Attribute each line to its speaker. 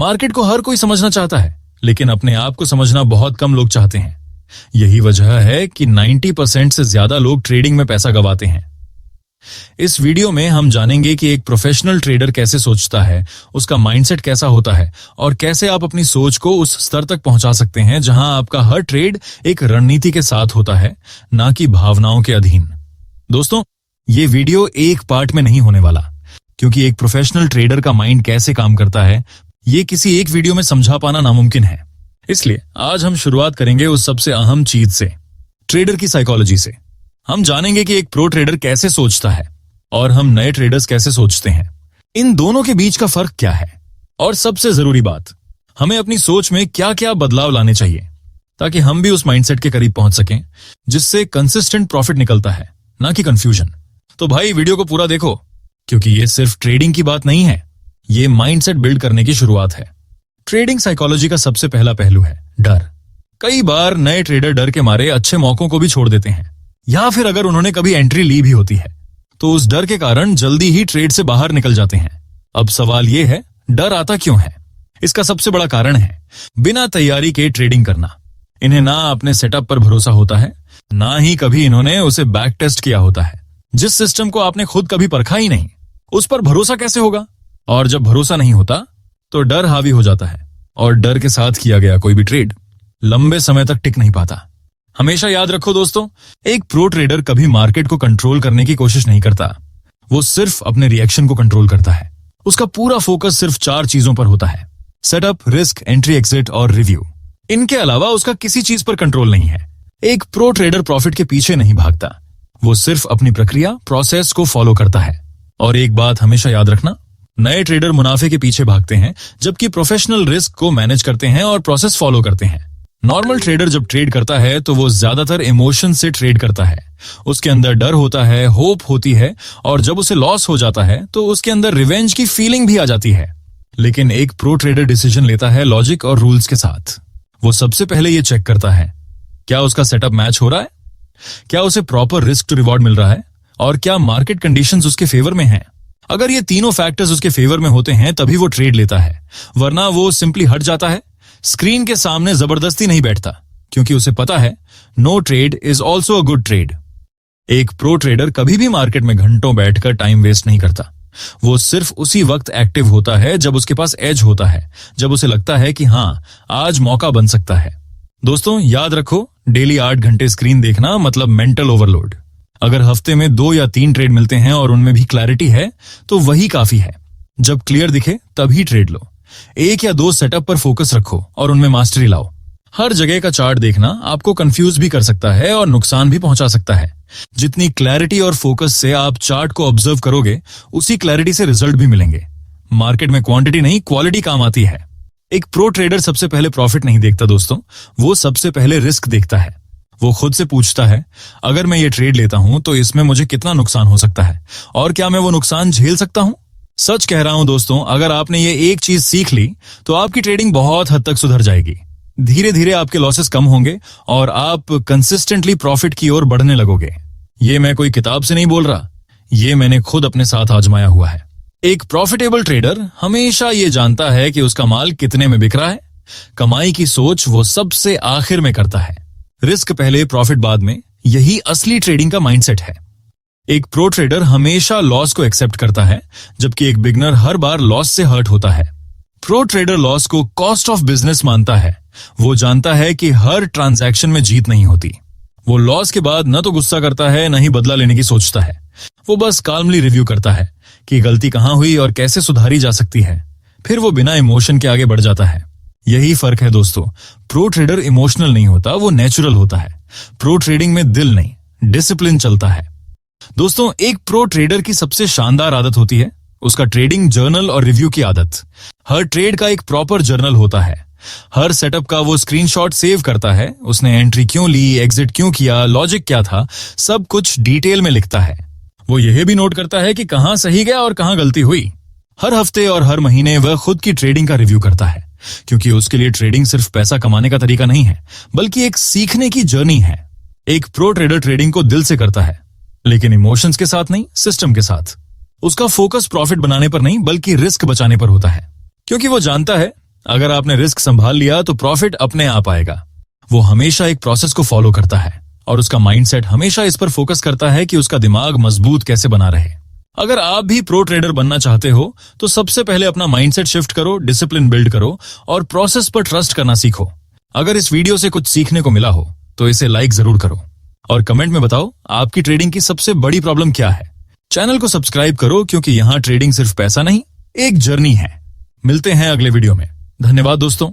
Speaker 1: Market को हर कोई समझना चाहता है, लेकिन अपने आप को समझना बहुत कम लोग चाहते हैं। यही वजह है कि 90% से ज्यादा लोग ट्रेडिंग में पैसा गंवाते हैं। इस वीडियो में हम जानेंगे कि एक प्रोफेशनल ट्रेडर कैसे सोचता है, उसका माइंडसेट कैसा होता है और कैसे आप अपनी सोच को उस स्तर तक पहुंचा सकते हैं जहां आपका हर ट्रेड एक रणनीति के साथ होता है, ना कि भावनाओं के अधीन। दोस्तों, ये वीडियो एक पार्ट में नहीं होने वाला, क्योंकि एक प्रोफेशनल ट्रेडर का माइंड कैसे काम करता है ये किसी एक वीडियो में समझा पाना नामुमकिन है। इसलिए आज हम शुरुआत करेंगे उस सबसे अहम चीज से, ट्रेडर की साइकोलॉजी से। हम जानेंगे कि एक प्रो ट्रेडर कैसे सोचता है और हम नए ट्रेडर्स कैसे सोचते हैं, इन दोनों के बीच का फर्क क्या है, और सबसे जरूरी बात, हमें अपनी सोच में क्या क्या बदलाव लाने चाहिए ताकि हम भी उस माइंडसेट के करीब पहुंच सकें जिससे कंसिस्टेंट प्रॉफिट निकलता है, ना कि कंफ्यूजन। तो भाई वीडियो को पूरा देखो, क्योंकि ये सिर्फ ट्रेडिंग की बात नहीं है, ये माइंडसेट बिल्ड करने की शुरुआत है। ट्रेडिंग साइकोलॉजी का सबसे पहला पहलू है डर। कई बार नए ट्रेडर डर के मारे अच्छे मौकों को भी छोड़ देते हैं, या फिर अगर उन्होंने कभी एंट्री ली भी होती है तो उस डर के कारण जल्दी ही ट्रेड से बाहर निकल जाते हैं। अब सवाल यह है, डर आता क्यों है? इसका सबसे बड़ा कारण है बिना तैयारी के ट्रेडिंग करना। इन्हें ना अपने सेटअप पर भरोसा होता है, ना ही कभी इन्होंने उसे बैक टेस्ट किया होता है। जिस सिस्टम को आपने खुद कभी परखा ही नहीं, उस पर भरोसा कैसे होगा? और जब भरोसा नहीं होता तो डर हावी हो जाता है, और डर के साथ किया गया कोई भी ट्रेड लंबे समय तक टिक नहीं पाता। हमेशा याद रखो दोस्तों, एक प्रो ट्रेडर कभी मार्केट को कंट्रोल करने की कोशिश नहीं करता, वो सिर्फ अपने रिएक्शन को कंट्रोल करता है। उसका पूरा फोकस सिर्फ 4 चीजों पर होता है: सेटअप, रिस्क, एंट्री, एग्जिट और रिव्यू। इनके अलावा उसका किसी चीज पर कंट्रोल नहीं है। एक प्रो ट्रेडर प्रॉफिट के पीछे नहीं भागता, वो सिर्फ अपनी प्रक्रिया, प्रोसेस को फॉलो करता है। और एक बात हमेशा याद रखना, नए ट्रेडर मुनाफे के पीछे भागते हैं, जबकि प्रोफेशनल रिस्क को मैनेज करते हैं और प्रोसेस फॉलो करते हैं। नॉर्मल ट्रेडर जब ट्रेड करता है तो वो ज्यादातर इमोशन से ट्रेड करता है। उसके अंदर डर होता है, होप होती है, और जब उसे लॉस हो जाता है तो उसके अंदर रिवेंज की फीलिंग भी आ जाती है। लेकिन एक प्रो ट्रेडर डिसीजन लेता है लॉजिक और रूल्स के साथ। वो सबसे पहले ये चेक करता है, क्या उसका सेटअप मैच हो रहा है, क्या उसे प्रॉपर रिस्क टू रिवॉर्ड मिल रहा है, और क्या मार्केट कंडीशंस उसके फेवर में हैं। अगर ये तीनों फैक्टर्स उसके फेवर में होते हैं तभी वो ट्रेड लेता है, वरना वो सिंपली हट जाता है। स्क्रीन के सामने जबरदस्ती नहीं बैठता, क्योंकि उसे पता है no trade is also a good trade. एक प्रो ट्रेडर कभी भी मार्केट में घंटों बैठकर टाइम वेस्ट नहीं करता। वो सिर्फ उसी वक्त एक्टिव होता है जब उसके पास एज होता है, जब उसे लगता है कि हाँ, आज मौका बन सकता है। दोस्तों याद रखो, डेली 8 घंटे स्क्रीन देखना मतलब मेंटल ओवरलोड। अगर हफ्ते में 2 या 3 ट्रेड मिलते हैं और उनमें भी क्लैरिटी है तो वही काफी है। जब क्लियर दिखे तभी ट्रेड लो। 1 या 2 सेटअप पर फोकस रखो और उनमें मास्टरी लाओ। हर जगह का चार्ट देखना आपको कंफ्यूज भी कर सकता है और नुकसान भी पहुंचा सकता है। जितनी क्लैरिटी और फोकस से आप चार्ट को ऑब्जर्व करोगे, उसी क्लैरिटी से रिजल्ट भी मिलेंगे। मार्केट में क्वांटिटी नहीं, क्वालिटी काम आती है। एक प्रो ट्रेडर सबसे पहले प्रॉफिट नहीं देखता दोस्तों, वो सबसे पहले रिस्क देखता है। वो खुद से पूछता है, अगर मैं ये ट्रेड लेता हूं तो इसमें मुझे कितना नुकसान हो सकता है, और क्या मैं वो नुकसान झेल सकता हूं? सच कह रहा हूं दोस्तों, अगर आपने ये एक चीज सीख ली तो आपकी ट्रेडिंग बहुत हद तक सुधर जाएगी। धीरे धीरे आपके लॉसेस कम होंगे और आप कंसिस्टेंटली प्रॉफिट की ओर बढ़ने लगोगे। ये मैं कोई किताब से नहीं बोल रहा, ये मैंने खुद अपने साथ आजमाया हुआ है। एक प्रॉफिटेबल ट्रेडर हमेशा ये जानता है कि उसका माल कितने में बिक रहा है। कमाई की सोच वो सबसे आखिर में करता है। रिस्क पहले, प्रॉफिट बाद में, यही असली ट्रेडिंग का माइंडसेट है। एक प्रो ट्रेडर हमेशा लॉस को एक्सेप्ट करता है, जबकि एक बिगनर हर बार लॉस से हर्ट होता है। प्रो ट्रेडर लॉस को कॉस्ट ऑफ बिजनेस मानता है। वो जानता है कि हर ट्रांजैक्शन में जीत नहीं होती। वो लॉस के बाद न तो गुस्सा करता है, न ही बदला लेने की सोचता है। वो बस काल्मली रिव्यू करता है कि गलती कहां हुई और कैसे सुधारी जा सकती है। फिर वो बिना इमोशन के आगे बढ़ जाता है। यही फर्क है दोस्तों, प्रो ट्रेडर इमोशनल नहीं होता, वो नेचुरल होता है। प्रो ट्रेडिंग में दिल नहीं, डिसिप्लिन चलता है। दोस्तों, एक प्रो ट्रेडर की सबसे शानदार आदत होती है उसका ट्रेडिंग जर्नल और रिव्यू की आदत। हर ट्रेड का एक प्रॉपर जर्नल होता है। हर सेटअप का वो स्क्रीनशॉट सेव करता है। उसने एंट्री क्यों ली, एग्जिट क्यों किया, लॉजिक क्या था, सब कुछ डिटेल में लिखता है। वो यह भी नोट करता है कि कहां सही गया और कहां गलती हुई। हर हफ्ते और हर महीने वह खुद की ट्रेडिंग का रिव्यू करता है, क्योंकि उसके लिए ट्रेडिंग सिर्फ पैसा कमाने का तरीका नहीं है, बल्कि एक सीखने की जर्नी है। एक प्रो ट्रेडर ट्रेडिंग को दिल से करता है, लेकिन इमोशंस के साथ नहीं, सिस्टम के साथ। उसका फोकस प्रॉफिट बनाने पर नहीं, बल्कि रिस्क बचाने पर होता है, क्योंकि वो जानता है अगर आपने रिस्क संभाल लिया तो प्रॉफिट अपने आप आएगा। वो हमेशा एक प्रोसेस को फॉलो करता है और उसका माइंडसेट हमेशा इस पर फोकस करता है कि उसका दिमाग मजबूत कैसे बना रहे। अगर आप भी प्रो ट्रेडर बनना चाहते हो तो सबसे पहले अपना माइंडसेट शिफ्ट करो, डिसिप्लिन बिल्ड करो और प्रोसेस पर ट्रस्ट करना सीखो। अगर इस वीडियो से कुछ सीखने को मिला हो तो इसे लाइक जरूर करो और कमेंट में बताओ आपकी ट्रेडिंग की सबसे बड़ी प्रॉब्लम क्या है। चैनल को सब्सक्राइब करो क्योंकि यहाँ ट्रेडिंग सिर्फ पैसा नहीं, एक जर्नी है। मिलते हैं अगले वीडियो में। धन्यवाद दोस्तों।